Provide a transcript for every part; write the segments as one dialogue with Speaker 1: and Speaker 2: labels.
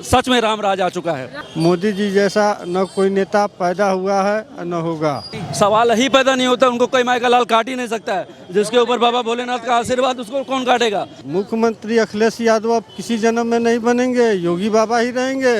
Speaker 1: सच में राम राज आ चुका है।
Speaker 2: मोदी जी जैसा न कोई नेता पैदा हुआ है न होगा।
Speaker 1: सवाल ही पैदा नहीं होता, उनको कोई माई का लाल काट ही नहीं सकता है। जिसके ऊपर बाबा भोलेनाथ का आशीर्वाद, उसको कौन काटेगा।
Speaker 2: मुख्यमंत्री अखिलेश यादव अब किसी जन्म में नहीं बनेंगे, योगी बाबा ही रहेंगे।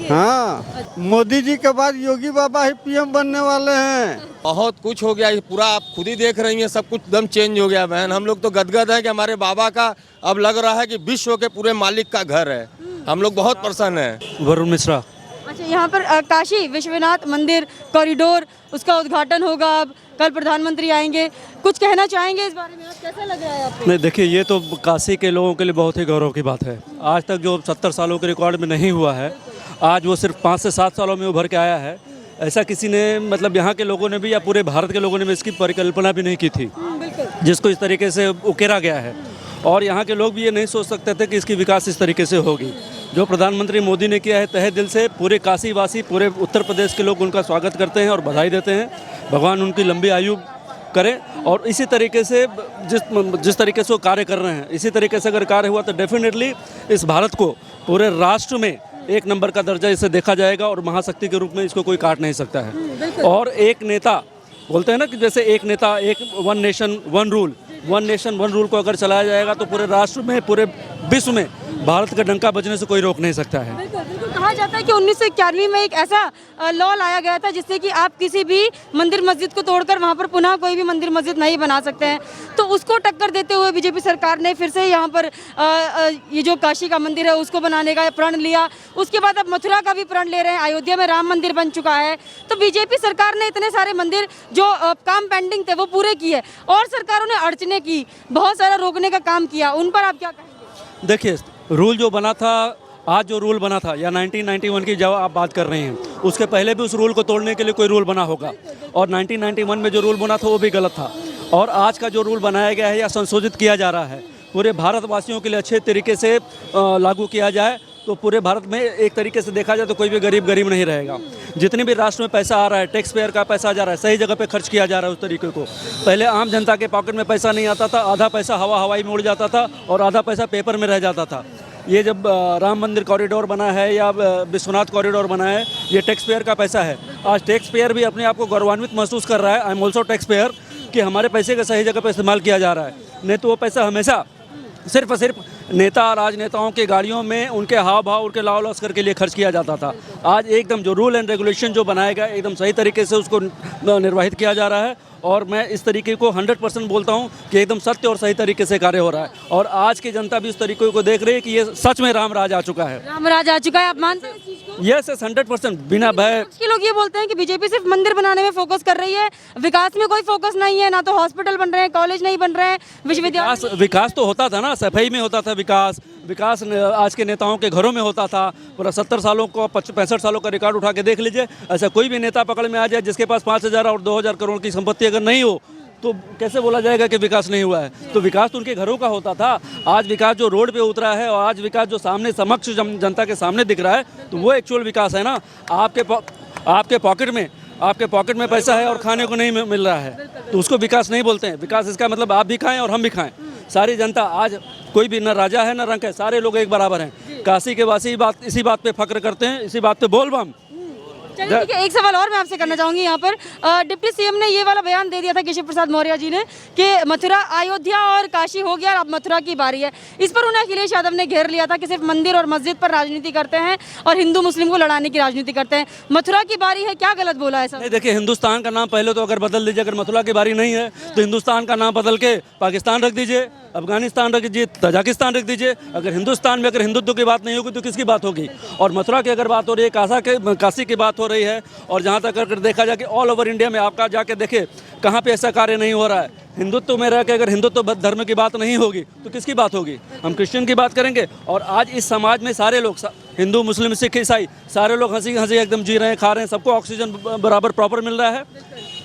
Speaker 2: हाँ, मोदी जी के बाद योगी बाबा ही पीएम बनने वाले हैं।
Speaker 3: बहुत कुछ हो गया, पूरा आप खुद ही देख रही हैं, सब कुछ एकदम चेंज हो गया बहन। हम लोग तो गदगद है कि हमारे बाबा का अब लग रहा है कि विश्व के पूरे मालिक का घर है। हम लोग बहुत प्रसन्न हैं।
Speaker 1: वरुण मिश्रा।
Speaker 4: अच्छा, यहाँ पर काशी विश्वनाथ मंदिर कॉरिडोर उसका उद्घाटन होगा, अब कल प्रधानमंत्री आएंगे, कुछ कहना चाहेंगे इस बारे में? आज कैसा लग रहा है आपको?
Speaker 1: नहीं, देखिए, ये तो काशी के लोगों के लिए बहुत ही गौरव की बात है। आज तक जो 70 सालों के रिकॉर्ड में नहीं हुआ है, आज वो सिर्फ 5 से 7 सालों में उभर के आया है। ऐसा किसी ने, मतलब यहाँ के लोगों ने भी या पूरे भारत के लोगों ने भी इसकी परिकल्पना भी नहीं की थी, जिसको इस तरीके से उकेरा गया है। और यहाँ के लोग भी ये नहीं सोच सकते थे कि इसकी विकास इस तरीके से होगी। जो प्रधानमंत्री मोदी ने किया है, तहे दिल से पूरे काशी वासी, पूरे उत्तर प्रदेश के लोग उनका स्वागत करते हैं और बधाई देते हैं। भगवान उनकी लंबी आयु करे और इसी तरीके से जिस तरीके से वो कार्य कर रहे हैं, इसी तरीके से अगर कार्य हुआ तो डेफिनेटली इस भारत को पूरे राष्ट्र में एक नंबर का दर्जा इसे देखा जाएगा और महाशक्ति के रूप में इसको कोई काट नहीं सकता है। और एक नेता, बोलते हैं ना कि जैसे एक नेता, एक वन नेशन वन रूल को अगर चलाया जाएगा तो पूरे राष्ट्र में, पूरे विश्व में भारत का डंका बजने से कोई रोक नहीं सकता है।
Speaker 4: बिल्कुल, कहा जाता है कि 1991 में एक ऐसा लॉ लाया गया था जिससे कि आप किसी भी मंदिर मस्जिद को तोड़कर वहां पर पुनः कोई भी मंदिर मस्जिद नहीं बना सकते हैं। तो उसको टक्कर देते हुए बीजेपी सरकार ने फिर से यहाँ पर ये जो काशी का मंदिर है उसको बनाने का प्रण लिया। उसके बाद अब मथुरा का भी प्रण ले रहे हैं, अयोध्या में राम मंदिर बन चुका है। तो बीजेपी सरकार ने इतने सारे मंदिर जो काम पेंडिंग थे वो पूरे किए और सरकारों ने अड़चने की, बहुत सारा रोकने का काम किया। उन पर आप क्या कहेंगे?
Speaker 1: देखिए, रूल जो बना था, आज जो रूल बना था या 1991 की जब आप बात कर रहे हैं, उसके पहले भी उस रूल को तोड़ने के लिए कोई रूल बना होगा। और 1991 में जो रूल बना था वो भी गलत था। और आज का जो रूल बनाया गया है या संशोधित किया जा रहा है, पूरे भारतवासियों के लिए अच्छे तरीके से लागू किया जाए तो पूरे भारत में एक तरीके से देखा जाए तो कोई भी गरीब नहीं रहेगा। जितने भी राष्ट्र में पैसा आ रहा है, टैक्स पेयर का पैसा जा रहा है, सही जगह पे खर्च किया जा रहा है उस तरीके को। पहले आम जनता के पॉकेट में पैसा नहीं आता था, आधा पैसा हवाई में उड़ जाता था और आधा पैसा पेपर में रह जाता था। ये जब राम मंदिर कॉरिडोर बना है या विश्वनाथ कॉरिडोर बना है, ये टैक्स पेयर का पैसा है। आज टैक्स पेयर भी अपने आप को गौरवान्वित महसूस कर रहा है, I am also tax payer, कि हमारे पैसे का सही जगह पर इस्तेमाल किया जा रहा है। नहीं तो वो पैसा हमेशा सिर्फ और सिर्फ नेता राजनेताओं के गाड़ियों में उनके हाव भाव, उनके लाव लश्कर के लिए खर्च किया जाता था। आज एकदम जो रूल एंड रेगुलेशन जो बनाया गया, एकदम सही तरीके से उसको निर्वाहित किया जा रहा है। और मैं इस तरीके को 100% बोलता हूं कि एकदम सत्य और सही तरीके से कार्य हो रहा है। और आज की जनता भी उस तरीके को देख रही है कि ये सच में राम राज आ चुका है।
Speaker 4: राम राज आ चुका है, आप मानते हैं इस चीज को?
Speaker 1: यस, 100% बिना भय
Speaker 4: के लोग ये बोलते हैं कि बीजेपी सिर्फ मंदिर बनाने में फोकस कर रही है, विकास में कोई फोकस नहीं है। ना तो हॉस्पिटल बन रहे हैं, कॉलेज नहीं बन रहे हैं, विश्वविद्यालय।
Speaker 1: विकास तो होता था ना, सफाई में होता था विकास आज के नेताओं के घरों में होता था। पूरा 70 सालों को 65 सालों का रिकॉर्ड उठा के देख लीजिए। ऐसा कोई भी नेता पकड़ में आ जाए जिसके पास 5,000 और 2,000 करोड़ की संपत्ति अगर नहीं हो तो कैसे बोला जाएगा कि विकास नहीं हुआ है। तो विकास तो उनके घरों का होता था। आज विकास जो रोड पे उतरा है और आज विकास जो सामने समक्ष जनता के सामने दिख रहा है, तो वो एक्चुअल विकास है ना। आपके पॉकेट में पैसा है और खाने को नहीं मिल रहा है, तो उसको विकास नहीं बोलते हैं। विकास इसका मतलब आप भी खाएं और हम भी खाएं। सारी जनता, आज कोई भी न राजा है न रंक है, सारे लोग एक बराबर हैं। काशी के वासी इसी बात पे फख्र करते हैं, इसी बात पे बोल बम।
Speaker 4: चलिए ठीक है, एक सवाल और मैं आपसे करना चाहूंगी। यहाँ पर डिप्टी सीएम ने ये वाला बयान दे दिया था, केशव प्रसाद मौर्य जी ने, कि मथुरा, अयोध्या और काशी हो गया, अब मथुरा की बारी है। इस पर उन्हें अखिलेश यादव ने घेर लिया था कि सिर्फ मंदिर और मस्जिद पर राजनीति करते हैं और हिंदू मुस्लिम को लड़ाने की राजनीति करते हैं। मथुरा की बारी है, क्या गलत बोला है सर?
Speaker 1: नहीं, देखिए, हिंदुस्तान का नाम पहले तो अगर बदल दीजिए, अगर मथुरा की बारी नहीं है तो हिंदुस्तान का नाम बदल के पाकिस्तान रख दीजिए, अफगानिस्तान रख दीजिए, तजाकिस्तान रख दीजिए। अगर हिंदुस्तान में अगर हिंदुत्व की बात नहीं होगी तो किसकी बात होगी? और मथुरा की अगर बात हो रही है, काशी की बात हो रही है, और जहाँ तक अगर देखा जाए कि ऑल ओवर इंडिया में आपका जाके देखे कहाँ पे ऐसा कार्य नहीं हो रहा है। हिंदुत्व में रह के अगर हिंदुत्व धर्म की बात नहीं होगी तो किसकी बात होगी? हम क्रिश्चियन की बात करेंगे। और आज इस समाज में सारे लोग, हिंदू मुस्लिम सिख ईसाई, सारे लोग हंसी हंसी एकदम जी रहे हैं, खा रहे हैं, सबको ऑक्सीजन बराबर प्रॉपर मिल रहा है।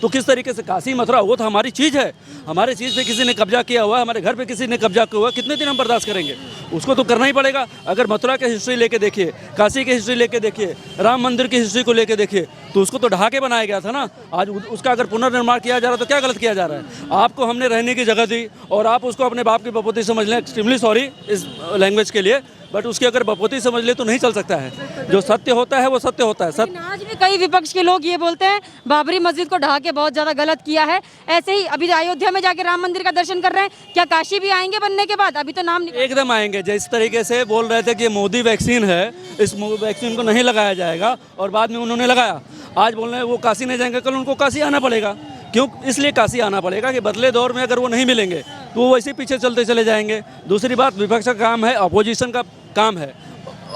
Speaker 1: तो किस तरीके से काशी मथुरा, वो तो हमारी चीज़ है। हमारे चीज़ पे किसी ने कब्जा किया हुआ है, हमारे घर पे किसी ने कब्जा किया हुआ है, कितने दिन हम बर्दाश्त करेंगे? उसको तो करना ही पड़ेगा। अगर मथुरा की हिस्ट्री लेके देखिए, काशी की हिस्ट्री लेके देखिए, राम मंदिर की हिस्ट्री को लेके देखिए, तो उसको तो ढहा के बनाया गया था ना। आज उसका अगर पुनर्निर्माण किया जा रहा है तो क्या गलत किया जा रहा है? आपको हमने रहने की जगह दी और आप उसको अपने बाप की बपोती समझ लें। एक्सट्रीमली सॉरी इस लैंग्वेज के लिए, बट उसकी अगर बपोती समझ ले तो नहीं चल सकता है। जो सत्य होता है वो सत्य होता है।
Speaker 4: लेकिन आज भी कई विपक्ष के लोग ये बोलते हैं बाबरी मस्जिद को ढहा के बहुत ज्यादा गलत किया है। ऐसे ही अभी अयोध्या में जाके राम मंदिर का दर्शन कर रहे हैं, क्या काशी भी आएंगे बनने के बाद? अभी तो नाम नहीं।
Speaker 1: एकदम आएंगे। जिस तरीके से बोल रहे थे कि मोदी वैक्सीन है, इस वैक्सीन को नहीं लगाया जाएगा और बाद में उन्होंने लगाया। आज बोल रहे हैं वो काशी नहीं जाएंगे, कल उनको काशी आना पड़ेगा। क्यों? इसलिए काशी आना पड़ेगा कि बदले दौर में अगर वो नहीं मिलेंगे तो वो वैसे पीछे चलते चले जाएंगे। दूसरी बात, विपक्ष का काम है, अपोजिशन का काम है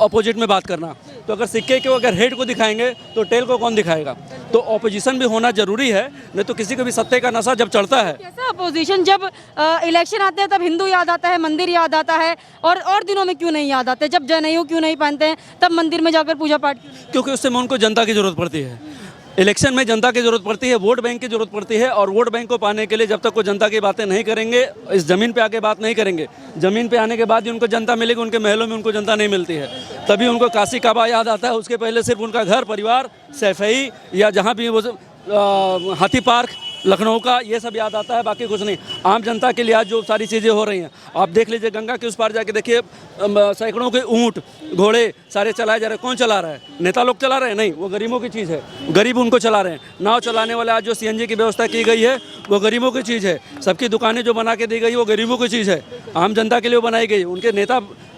Speaker 1: अपोजिट में बात करना। तो अगर सिक्के के अगर हेड को दिखाएंगे तो टेल को कौन दिखाएगा? तो अपोजिशन भी होना जरूरी है, नहीं तो किसी को भी सत्य का नशा जब चढ़ता है।
Speaker 4: कैसा अपोजिशन? जब इलेक्शन आते हैं तब हिंदू याद आता है, मंदिर याद आता है, और दिनों में क्यों नहीं याद आते? जब जनेऊ क्यों नहीं पहनते हैं तब मंदिर में जाकर पूजा पाठ क्यों नहीं?
Speaker 1: क्योंकि उससे में उनको जनता की जरूरत पड़ती है। इलेक्शन में जनता की जरूरत पड़ती है, वोट बैंक की जरूरत पड़ती है। और वोट बैंक को पाने के लिए जब तक वो जनता की बातें नहीं करेंगे, इस जमीन पे आके बात नहीं करेंगे, जमीन पे आने के बाद ही उनको जनता मिलेगी। उनके महलों में उनको जनता नहीं मिलती है, तभी उनको काशी काबा याद आता है। उसके पहले सिर्फ उनका घर परिवार, सैफई या जहाँ भी वो हाथी पार्क लखनऊ का, ये सब याद आता है, बाकी कुछ नहीं। आम जनता के लिए आज जो सारी चीज़ें हो रही हैं, आप देख लीजिए, गंगा के उस पार जाके देखिए, सैकड़ों के ऊँट घोड़े सारे चलाए जा रहे हैं। कौन चला रहा है? नेता लोग चला रहे हैं? नहीं, वो गरीबों की चीज़ है, गरीब उनको चला रहे हैं। नाव चलाने वाले आज जो CNG की व्यवस्था की गई है वो गरीबों की चीज़ है। सबकी दुकानें जो बना के दी गई वो गरीबों की चीज़ है, आम जनता के लिए वो बनाई गई। उनके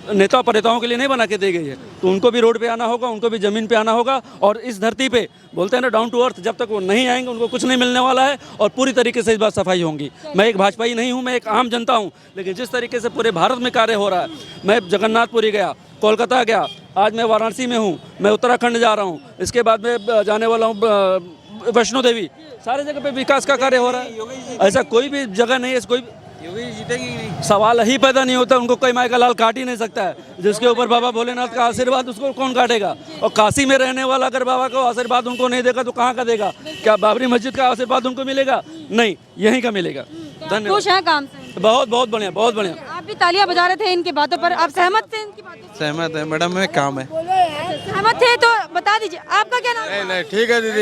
Speaker 1: नेता परिताओं के लिए नहीं बना के दी गई है। तो उनको भी रोड पे आना होगा, उनको भी ज़मीन पे आना होगा। और इस धरती पे बोलते हैं ना, डाउन टू अर्थ, जब तक वो नहीं आएंगे उनको कुछ नहीं मिलने वाला है। और पूरी तरीके से इस बात सफाई होंगी। मैं एक भाजपाई नहीं हूँ, मैं एक आम जनता हूँ, लेकिन जिस तरीके से पूरे भारत में कार्य हो रहा है, मैं जगन्नाथपुरी गया, कोलकाता गया, आज मैं वाराणसी में हूँ, मैं उत्तराखंड जा रहा हूँ, इसके बाद मैं जाने वाला हूँ वैष्णो देवी। सारे जगह पे विकास का कार्य हो रहा है। ऐसा कोई भी जगह नहीं है, कोई सवाल ही पैदा नहीं होता। उनको कोई माई का लाल काट ही नहीं सकता है। जिसके ऊपर बाबा भोलेनाथ का आशीर्वाद, उसको कौन काटेगा? और काशी में रहने वाला अगर बाबा का आशीर्वाद उनको नहीं देगा तो कहाँ का देगा? क्या बाबरी मस्जिद का आशीर्वाद उनको मिलेगा? नहीं, यहीं का मिलेगा। धन्यवाद।
Speaker 4: खुश हैं काम से?
Speaker 1: बहुत बहुत बढ़िया, बहुत बढ़िया।
Speaker 4: आप भी तालियां बजा रहे थे इनकी बातों पर, आप सहमत थे इनकी बातों से?
Speaker 5: सहमत है मैडम, में काम है।
Speaker 4: सहमत थे तो बता दीजिए, आपका क्या नाम है?
Speaker 3: नहीं, ठीक है दीदी,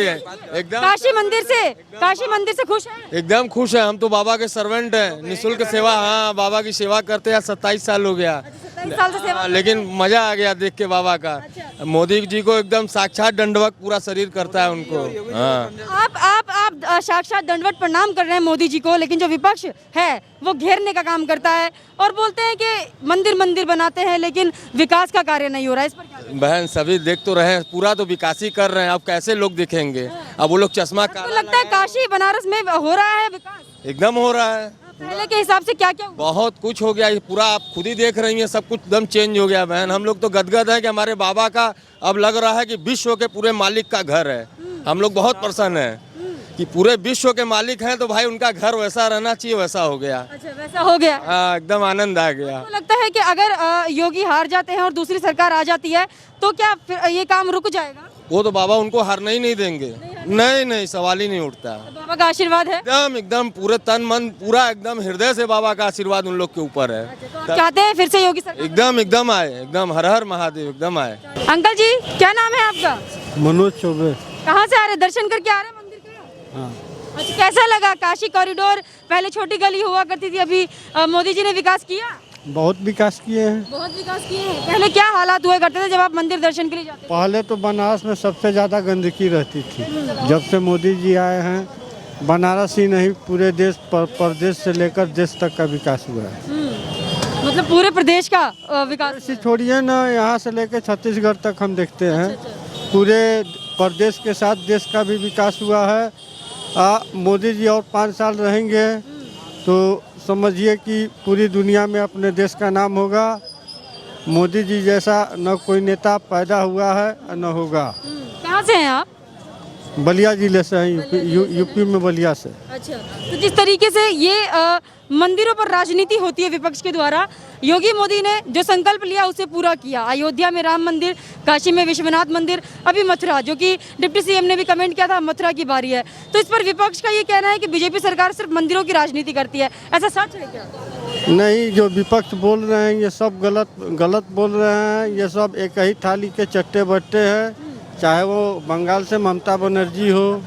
Speaker 3: एकदम
Speaker 4: काशी मंदिर से खुश हैं?
Speaker 3: एकदम खुश है। हम तो बाबा के सर्वेंट हैं, निःशुल्क सेवा, हाँ बाबा की सेवा करते हैं। 27 साल हो गया,
Speaker 4: 27 साल से सेवा।
Speaker 3: हाँ, लेकिन मजा आ गया देख के बाबा का। मोदी जी को एकदम साक्षात दंडवत पूरा शरीर करता है उनको। हाँ,
Speaker 4: आप साक्षात दंडवत प्रणाम कर रहे हैं मोदी जी को, लेकिन जो विपक्ष है वो घेरने का काम करता है और बोलते हैं कि मंदिर बनाते हैं लेकिन विकास का कार्य नहीं हो रहा है। इस पर क्या कहेंगे?
Speaker 3: बहन सभी देख तो रहे हैं, पूरा तो विकास ही कर रहे हैं। अब कैसे लोग दिखेंगे? अब वो लोग चश्मा
Speaker 4: आपको लगता है काशी बनारस में हो रहा है विकास?
Speaker 3: एकदम हो रहा है।
Speaker 4: पहले के हिसाब से क्या क्या हुआ?
Speaker 3: बहुत कुछ हो गया, ये पूरा आप खुद ही देख रही हैं, सब कुछ एकदम चेंज हो गया बहन। हम लोग तो गदगद है कि हमारे बाबा का अब लग रहा है कि विश्व के पूरे मालिक का घर है। हम लोग बहुत प्रसन्न हैं कि पूरे विश्व के मालिक हैं, तो भाई उनका घर वैसा रहना चाहिए, वैसा हो गया।
Speaker 4: अच्छा, वैसा हो गया।
Speaker 3: हाँ, एकदम आनंद आ गया।
Speaker 4: तो लगता है कि अगर योगी हार जाते हैं और दूसरी सरकार आ जाती है तो क्या फिर ये काम रुक जाएगा?
Speaker 3: वो तो बाबा उनको हारने ही नहीं देंगे। नहीं, सवाल ही नहीं उठता।
Speaker 4: तो बाबा का आशीर्वाद है?
Speaker 3: एकदम पूरे तन मन पूरा एकदम हृदय से बाबा का आशीर्वाद उन लोग के ऊपर है।
Speaker 4: तो आप चाहते हैं फिर से योगी सरकार?
Speaker 3: एकदम आए, एकदम हर हर महादेव, एकदम आए।
Speaker 4: अंकल जी, क्या नाम है आपका?
Speaker 2: मनोज चौबे।
Speaker 4: कहाँ से आ रहे? दर्शन करके आ रहे हैं मंदिर के?
Speaker 2: हाँ।
Speaker 4: अच्छा, कैसा लगा काशी कॉरिडोर? पहले छोटी गली हुआ करती थी, अभी मोदी जी ने विकास किया?
Speaker 2: बहुत विकास किए हैं।
Speaker 4: बहुत विकास किए हैं। पहले क्या हालात हुआ करते थे जब आप मंदिर दर्शन के लिए जाते थे?
Speaker 2: पहले तो बनारस में सबसे ज़्यादा गंदगी रहती थी। जब से मोदी जी आए हैं, बनारस ही नहीं पूरे देश प्रदेश से लेकर देश तक का विकास हुआ है।
Speaker 4: मतलब पूरे प्रदेश का विकास?
Speaker 2: ऐसी छोड़िए ना, यहाँ से लेकर छत्तीसगढ़ तक हम देखते हैं। पूरे प्रदेश के साथ देश का भी विकास हुआ है। मोदी जी और 5 साल रहेंगे तो समझिए कि पूरी दुनिया में अपने देश का नाम होगा। मोदी जी जैसा न कोई नेता पैदा हुआ है न होगा।
Speaker 4: कहाँ से हैं आप?
Speaker 2: बलिया जिले से हैं, यूपी में बलिया से।
Speaker 4: अच्छा, तो जिस तरीके से ये मंदिरों पर राजनीति होती है विपक्ष के द्वारा, योगी मोदी ने जो संकल्प लिया उसे पूरा किया। अयोध्या में राम मंदिर, काशी में विश्वनाथ मंदिर, अभी मथुरा, जो कि डिप्टी सीएम ने भी कमेंट किया था, मथुरा की बारी है। तो इस पर विपक्ष का ये कहना है कि बीजेपी सरकार सिर्फ मंदिरों की राजनीति करती है, ऐसा सच है क्या?
Speaker 2: नहीं, जो विपक्ष बोल रहे हैं ये सब गलत बोल रहे हैं। ये सब एक ही थाली के चट्टे बट्टे हैं, चाहे वो बंगाल से ममता बनर्जी हो,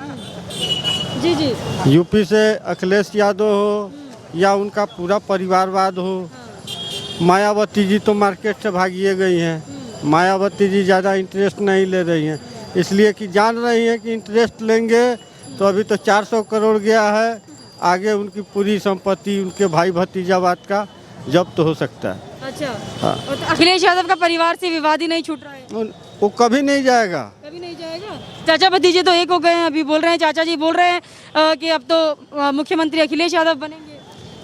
Speaker 4: जी,
Speaker 2: यूपी से अखिलेश यादव हो, या उनका पूरा परिवारवाद हो। मायावती जी तो मार्केट से भागिए गई हैं। मायावती जी ज़्यादा इंटरेस्ट नहीं ले रही हैं, इसलिए कि जान रही हैं कि इंटरेस्ट लेंगे तो अभी तो 400 करोड़ गया है, आगे उनकी पूरी संपत्ति उनके भाई भतीजावाद का जब्त हो सकता है।
Speaker 4: अच्छा।
Speaker 2: हाँ।
Speaker 4: और तो अखिलेश यादव का परिवार से विवाद ही नहीं छूट रहा है।
Speaker 2: वो कभी नहीं जाएगा।
Speaker 4: कभी नहीं जाएगा। चाचा भतीजे तो एक हो गए हैं, अभी बोल रहे हैं, चाचा जी बोल रहे हैं कि अब तो मुख्यमंत्री अखिलेश यादव बनेंगे।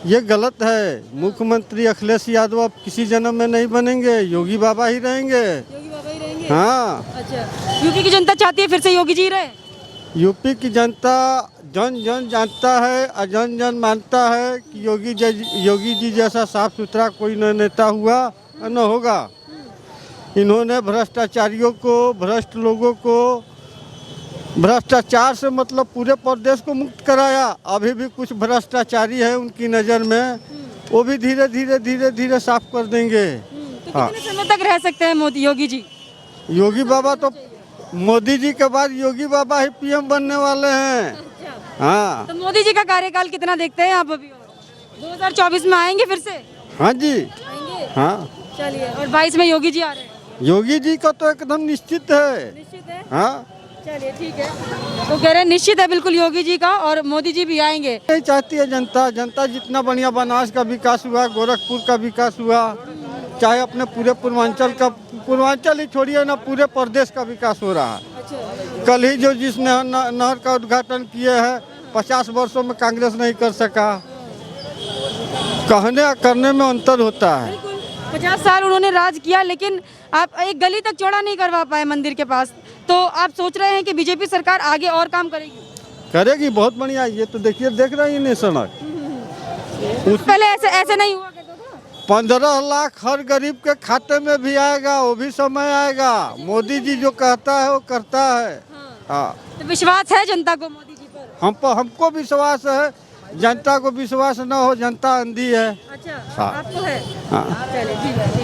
Speaker 2: ये गलत है। मुख्यमंत्री अखिलेश यादव अब किसी जन्म में नहीं बनेंगे, योगी बाबा ही रहेंगे।
Speaker 4: योगी बाबा ही रहेंगे।
Speaker 2: हाँ।
Speaker 4: अच्छा, यूपी की जनता चाहती है फिर से योगी जी रहे।
Speaker 2: यूपी की जनता जन जन जानता है और जन जन मानता है कि योगी जी जैसा साफ सुथरा कोई न नेता हुआ न होगा। इन्होंने भ्रष्टाचारियों को, भ्रष्ट लोगों को, भ्रष्टाचार से मतलब पूरे प्रदेश को मुक्त कराया। अभी भी कुछ भ्रष्टाचारी है उनकी नज़र में, वो भी धीरे धीरे साफ कर देंगे।
Speaker 4: तो कितने समय तक रह सकते हैं मोदी योगी जी?
Speaker 2: योगी बाबा तो मोदी जी के बाद योगी बाबा ही पीएम बनने वाले हैं। हाँ।
Speaker 4: तो मोदी जी का कार्यकाल कितना देखते हैं आप अभी? 2024 में आएंगे फिर से?
Speaker 2: हाँ जी।
Speaker 4: आएंगे।
Speaker 2: हाँ।
Speaker 4: चलिए, और 22 में योगी जी आ रहे हैं?
Speaker 2: योगी जी का तो एकदम निश्चित है।
Speaker 4: निश्चित है।
Speaker 2: हाँ।
Speaker 4: चलिए ठीक है। तो कह रहे हैं निश्चित है बिल्कुल योगी जी का, और मोदी जी भी आएंगे।
Speaker 2: नहीं चाहती है जनता। जनता जितना बढ़िया बनारस का विकास हुआ, गोरखपुर का विकास हुआ, चाहे अपने पूरे पूर्वांचल ही छोड़िए ना, पूरे प्रदेश का विकास हो रहा है।
Speaker 4: अच्छा।
Speaker 2: कल ही जो जिस नहर का उद्घाटन किए हैं 50 वर्षों में कांग्रेस नहीं कर सका। कहने और करने में अंतर होता है।
Speaker 4: 50 साल उन्होंने राज किया, लेकिन आप एक गली तक चौड़ा नहीं करवा पाए मंदिर के पास। तो आप सोच रहे हैं कि बीजेपी सरकार आगे और काम करेगी?
Speaker 2: करेगी, बहुत बढ़िया। ये तो देखिए, देख रही है सड़क।
Speaker 4: पहले ऐसे नहीं हुआ करता था।
Speaker 2: 15 लाख हर गरीब के खाते में भी आएगा, वो भी समय आएगा। मोदी जी जो कहता है वो करता है। हाँ।
Speaker 4: तो विश्वास है जनता को मोदी जी पर?
Speaker 2: हमको विश्वास है। जनता को विश्वास न हो, जनता अंधी है।
Speaker 4: अच्छा।
Speaker 2: हाँ।
Speaker 4: आपको है?
Speaker 2: हाँ।
Speaker 4: चलिए ठीक है।